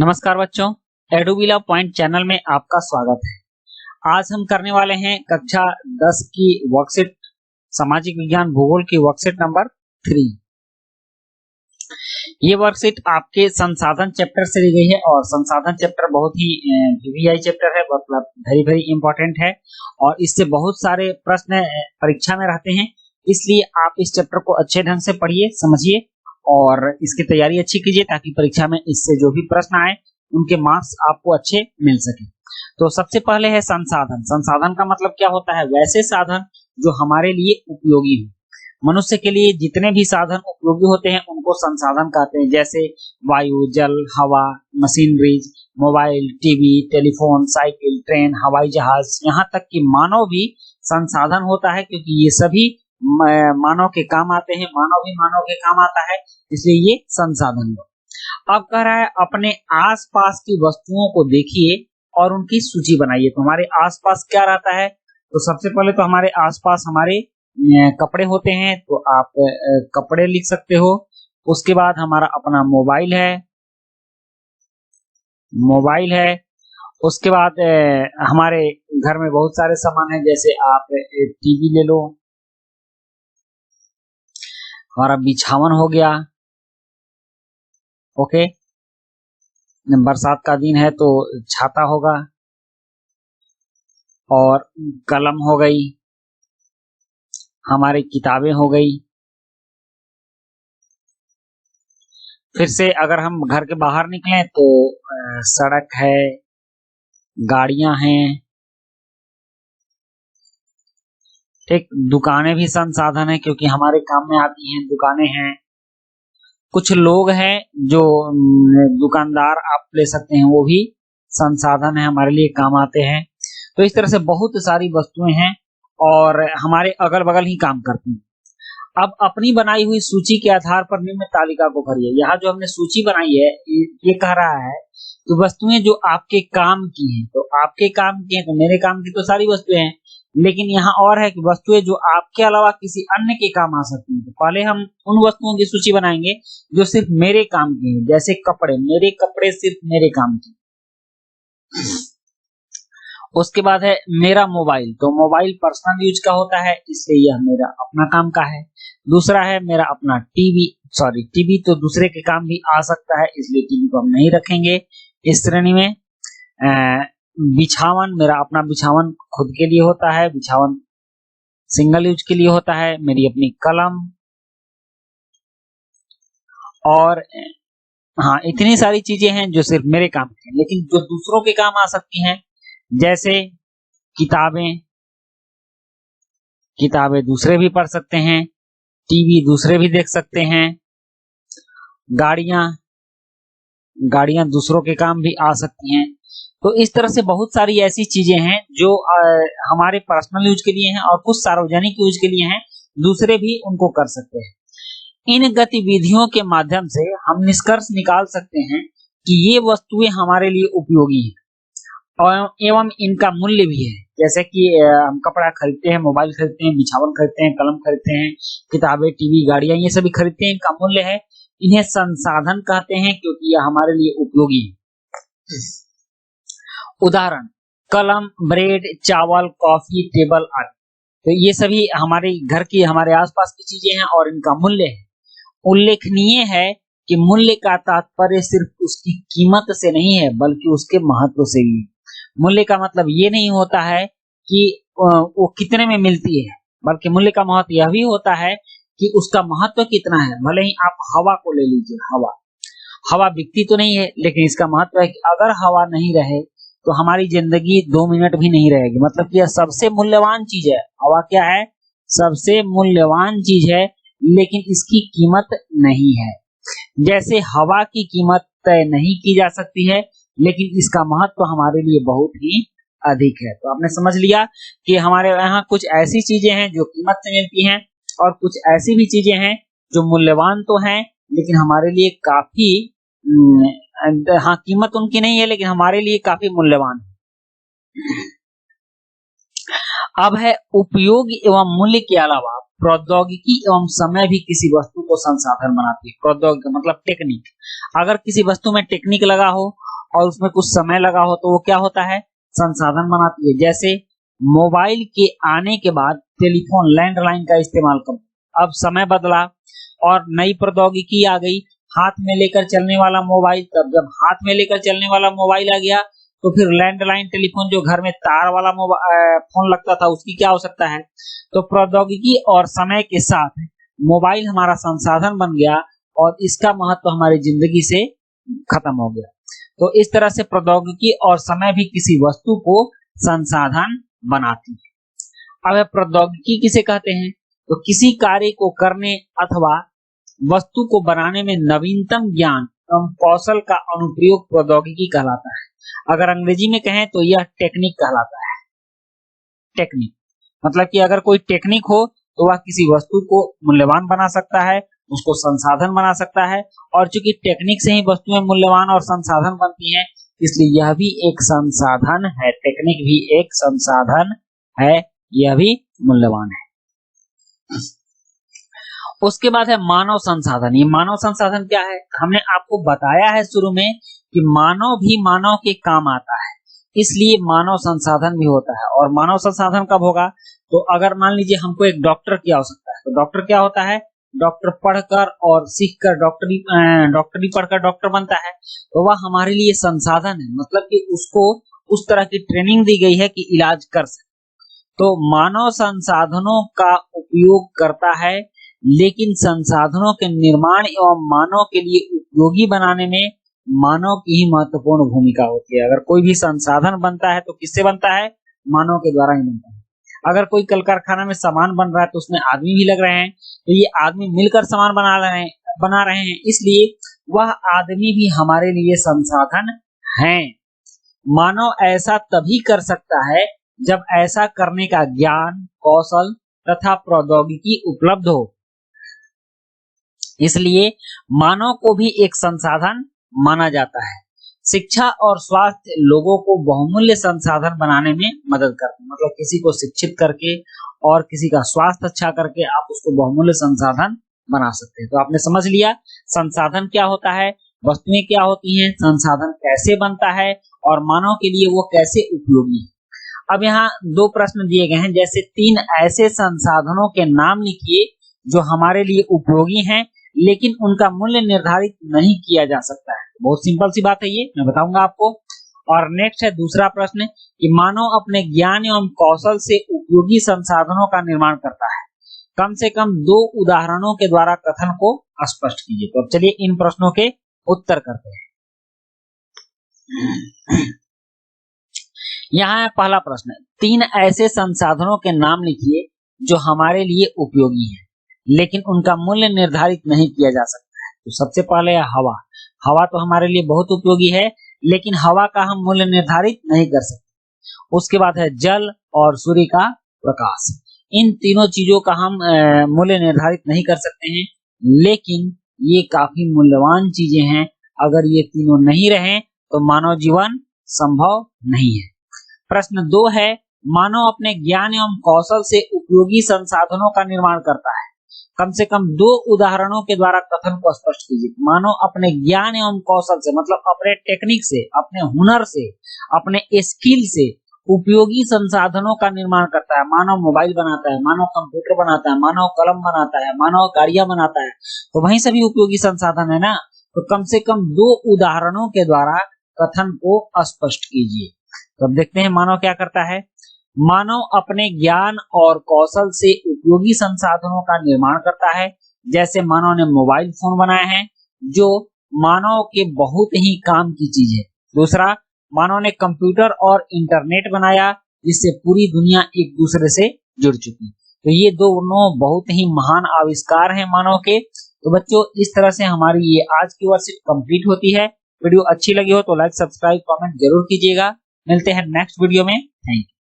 नमस्कार बच्चों, एडुविला point channel में आपका स्वागत है। आज हम करने वाले हैं कक्षा 10 की वर्कशीट सामाजिक विज्ञान भूगोल की वर्कशीट नंबर 3। ये वर्कशीट आपके संसाधन चैप्टर से ली गई है और संसाधन चैप्टर बहुत ही वीवीआई चैप्टर है, मतलब वेरी वेरी इंपॉर्टेंट है और इससे बहुत सारे प्रश्न परीक्षा में रहते हैं। इसलिए आप इस चैप्टर को अच्छे ढंग से पढ़िए, समझिए और इसकी तैयारी अच्छी कीजिए ताकि परीक्षा में इससे जो भी प्रश्न आए उनके मार्क्स आपको अच्छे मिल सके। तो सबसे पहले है संसाधन। संसाधन का मतलब क्या होता है? वैसे साधन जो हमारे लिए उपयोगी हो। मनुष्य के लिए जितने भी साधन उपयोगी होते हैं उनको संसाधन कहते हैं, जैसे वायु, जल, हवा, machineries, mobile, TV, telephone, cycle, train, हवाई जहाज, यहाँ तक कि मानव भी संसाधन होता है, क्योंकि ये सभी मानव के काम आते हैं। मानव भी मानव के काम आता है, इसलिए ये संसाधन है। अब कह रहा है अपने आसपास की वस्तुओं को देखिए और उनकी सूची बनाइए। तो हमारे आसपास क्या रहता है? तो सबसे पहले तो हमारे आसपास हमारे कपड़े होते हैं, तो आप कपड़े लिख सकते हो। उसके बाद हमारा अपना मोबाइल है। उसके बाद हमारे घर में बहुत सारे सामान है, जैसे आप टीवी ले लो, हमारा बिछावन हो गया। ओके, बरसात का दिन है तो छाता होगा और कलम हो गई, हमारी किताबें हो गई। फिर से अगर हम घर के बाहर निकलें तो सड़क है, गाड़ियां हैं, ठीक, दुकानें भी संसाधन है क्योंकि हमारे काम में आती हैं, दुकानें हैं। कुछ लोग हैं जो दुकानदार आप ले सकते हैं, वो भी संसाधन है, हमारे लिए काम आते हैं। तो इस तरह से बहुत सारी वस्तुएं हैं और हमारे अगल बगल ही काम करती हैं। अब अपनी बनाई हुई सूची के आधार पर निम्न तालिका को भरिए। यहाँ जो हमने सूची बनाई है ये कह रहा है कि वस्तुएं जो आपके काम की हैं, तो आपके काम की हैं तो मेरे काम की तो सारी वस्तुएं हैं, लेकिन यहाँ और है कि वस्तुएं जो आपके अलावा किसी अन्य के काम आ सकती हैं। तो पहले हम उन वस्तुओं की सूची बनाएंगे जो सिर्फ मेरे काम की हैं, जैसे कपड़े, मेरे कपड़े सिर्फ मेरे काम की। उसके बाद है मेरा मोबाइल, तो मोबाइल पर्सनल यूज का होता है, इसलिए यह मेरा अपना काम का है। दूसरा है मेरा अपना टीवी तो दूसरे के काम भी आ सकता है, इसलिए टीवी को हम नहीं रखेंगे इस श्रेणी में। बिछावन, मेरा अपना बिछावन खुद के लिए होता है, बिछावन सिंगल यूज के लिए होता है। मेरी अपनी कलम और हाँ, इतनी सारी चीजें हैं जो सिर्फ मेरे काम के हैं, लेकिन जो दूसरों के काम आ सकती हैं, जैसे किताबें दूसरे भी पढ़ सकते हैं, टीवी दूसरे भी देख सकते हैं, गाड़ियां दूसरों के काम भी आ सकती हैं। तो इस तरह से बहुत सारी ऐसी चीजें हैं जो हमारे पर्सनल यूज के लिए हैं और कुछ सार्वजनिक यूज के लिए हैं, दूसरे भी उनको कर सकते हैं। इन गतिविधियों के माध्यम से हम निष्कर्ष निकाल सकते हैं कि ये वस्तुएं हमारे लिए उपयोगी हैं और एवं इनका मूल्य भी है। जैसे कि हम कपड़ा खरीदते हैं, मोबाइल खरीदते हैं, बिछावन खरीदते हैं, कलम खरीदते हैं, किताबें, टीवी, गाड़ियां, ये सभी खरीदते हैं, इनका मूल्य है। इन्हें संसाधन कहते हैं क्योंकि यह हमारे लिए उपयोगी है। उदाहरण, कलम, ब्रेड, चावल, कॉफी, टेबल आदि। तो ये सभी हमारे घर की, हमारे आसपास की चीजें हैं और इनका मूल्य है। उल्लेखनीय है कि मूल्य का तात्पर्य सिर्फ उसकी कीमत से नहीं है बल्कि उसके महत्व से भी। मूल्य का मतलब ये नहीं होता है कि वो कितने में मिलती है, बल्कि मूल्य का महत्व यह भी होता है कि उसका महत्व कितना है। भले ही आप हवा को ले लीजिए, हवा बिकती तो नहीं है, लेकिन इसका महत्व है कि अगर हवा नहीं रहे तो हमारी जिंदगी 2 मिनट भी नहीं रहेगी। मतलब कि यह सबसे मूल्यवान चीज है। हवा क्या है? सबसे मूल्यवान चीज है, लेकिन इसकी कीमत नहीं है। जैसे हवा की कीमत तय नहीं की जा सकती है, लेकिन इसका महत्व हमारे लिए बहुत ही अधिक है। तो आपने समझ लिया कि हमारे यहाँ कुछ ऐसी चीजें हैं जो कीमत से मिलती हैं और कुछ ऐसी भी चीजें हैं जो मूल्यवान तो हैं लेकिन हमारे लिए काफी हाँ, कीमत उनकी नहीं है लेकिन हमारे लिए काफी मूल्यवान है। अब है उपयोग एवं मूल्य के अलावा प्रौद्योगिकी एवं समय भी किसी वस्तु को संसाधन बनाती है। प्रौद्योगिकी मतलब टेक्निक। अगर किसी वस्तु में टेक्निक लगा हो और उसमें कुछ समय लगा हो तो वो क्या होता है, संसाधन बनाती है। जैसे मोबाइल के आने के बाद टेलीफोन लैंडलाइन का इस्तेमाल करो, अब समय बदला और नई प्रौद्योगिकी आ गई, हाथ में लेकर चलने वाला मोबाइल। तब जब हाथ में लेकर चलने वाला मोबाइल आ गया तो फिर लैंडलाइन टेलीफोन जो घर में तार वाला फोन लगता था उसकी क्या आवश्यकता है। तो प्रौद्योगिकी और समय के साथ मोबाइल हमारा संसाधन बन गया और इसका महत्व हमारी जिंदगी से खत्म हो गया। तो इस तरह से प्रौद्योगिकी और समय भी किसी वस्तु को संसाधन बनाती है। अब प्रौद्योगिकी किसे कहते हैं, तो किसी कार्य को करने अथवा वस्तु को बनाने में नवीनतम ज्ञान एवं कौशल का अनुप्रयोग प्रौद्योगिकी कहलाता है। अगर अंग्रेजी में कहें तो यह टेक्निक कहलाता है। टेक्निक मतलब कि अगर कोई टेक्निक हो तो वह किसी वस्तु को मूल्यवान बना सकता है, उसको संसाधन बना सकता है, और चूंकि टेक्निक से ही वस्तुएं मूल्यवान और संसाधन बनती हैं इसलिए यह भी एक संसाधन है। टेक्निक भी एक संसाधन है, यह भी मूल्यवान है। उसके बाद है मानव संसाधन। ये मानव संसाधन क्या है, हमने आपको बताया है शुरू में कि मानव भी मानव के काम आता है, इसलिए मानव संसाधन भी होता है। और मानव संसाधन कब होगा, तो अगर मान लीजिए हमको एक डॉक्टर की आवश्यकता है, तो डॉक्टर क्या होता है, डॉक्टर पढ़कर और सीखकर डॉक्टरी पढ़कर डॉक्टर बनता है, तो वह हमारे लिए संसाधन है। मतलब कि उसको उस तरह की ट्रेनिंग दी गई है कि इलाज कर सके। तो मानव संसाधनों का उपयोग करता है, लेकिन संसाधनों के निर्माण एवं मानव के लिए उपयोगी बनाने में मानव की ही महत्वपूर्ण भूमिका होती है। अगर कोई भी संसाधन बनता है तो किससे बनता है, मानव के द्वारा ही बनता है। अगर कोई कल कारखाना में सामान बन रहा है तो उसमें आदमी भी लग रहे हैं, तो ये आदमी मिलकर सामान बना रहे हैं, इसलिए वह आदमी भी हमारे लिए संसाधन है। मानव ऐसा तभी कर सकता है जब ऐसा करने का ज्ञान, कौशल तथा प्रौद्योगिकी उपलब्ध हो। इसलिए मानव को भी एक संसाधन माना जाता है। शिक्षा और स्वास्थ्य लोगों को बहुमूल्य संसाधन बनाने में मदद करते हैं। मतलब किसी को शिक्षित करके और किसी का स्वास्थ्य अच्छा करके आप उसको बहुमूल्य संसाधन बना सकते हैं। तो आपने समझ लिया संसाधन क्या होता है, वस्तुएं क्या होती हैं, संसाधन कैसे बनता है और मानव के लिए वो कैसे उपयोगी है। अब यहाँ दो प्रश्न दिए गए हैं, जैसे 3 ऐसे संसाधनों के नाम लिखिए जो हमारे लिए उपयोगी हैं लेकिन उनका मूल्य निर्धारित नहीं किया जा सकता है। बहुत सिंपल सी बात है, ये मैं बताऊंगा आपको। और नेक्स्ट है दूसरा प्रश्न कि मानव अपने ज्ञान एवं कौशल से उपयोगी संसाधनों का निर्माण करता है। कम से कम 2 उदाहरणों के द्वारा कथन को स्पष्ट कीजिए। तो अब चलिए इन प्रश्नों के उत्तर करते हैं। यहाँ है पहला प्रश्न, 3 ऐसे संसाधनों के नाम लिखिए जो हमारे लिए उपयोगी हैं लेकिन उनका मूल्य निर्धारित नहीं किया जा सकता है। तो सबसे पहले है हवा। हवा तो हमारे लिए बहुत उपयोगी है लेकिन हवा का हम मूल्य निर्धारित नहीं कर सकते। उसके बाद है जल और सूर्य का प्रकाश। इन तीनों चीजों का हम मूल्य निर्धारित नहीं कर सकते हैं, लेकिन ये काफी मूल्यवान चीजें हैं। अगर ये तीनों नहीं रहे तो मानव जीवन संभव नहीं है। प्रश्न 2 है, मानव अपने ज्ञान एवं कौशल से उपयोगी संसाधनों का निर्माण करता है। कम से कम 2 उदाहरणों के द्वारा कथन को स्पष्ट कीजिए। मानव अपने ज्ञान एवं कौशल से, मतलब अपने टेक्निक से, अपने हुनर से, अपने स्किल से उपयोगी संसाधनों का निर्माण करता है। मानव मोबाइल बनाता है, मानव कंप्यूटर बनाता है, मानव कलम बनाता है, मानव गाड़ियां बनाता है, तो वहीं सभी उपयोगी संसाधन है ना। तो कम से कम 2 उदाहरणों के द्वारा कथन को स्पष्ट कीजिए। तो अब देखते हैं मानव क्या करता है। मानव अपने ज्ञान और कौशल से उपयोगी संसाधनों का निर्माण करता है। जैसे मानव ने मोबाइल फोन बनाए हैं जो मानव के बहुत ही काम की चीज है। दूसरा, मानव ने कंप्यूटर और इंटरनेट बनाया जिससे पूरी दुनिया एक दूसरे से जुड़ चुकी। तो ये दोनों बहुत ही महान आविष्कार हैं मानव के। तो बच्चों, इस तरह से हमारी ये आज की वर्कशीट कंप्लीट होती है। वीडियो अच्छी लगी हो तो लाइक, सब्सक्राइब, कमेंट जरूर कीजिएगा। मिलते हैं नेक्स्ट वीडियो में। Thank you.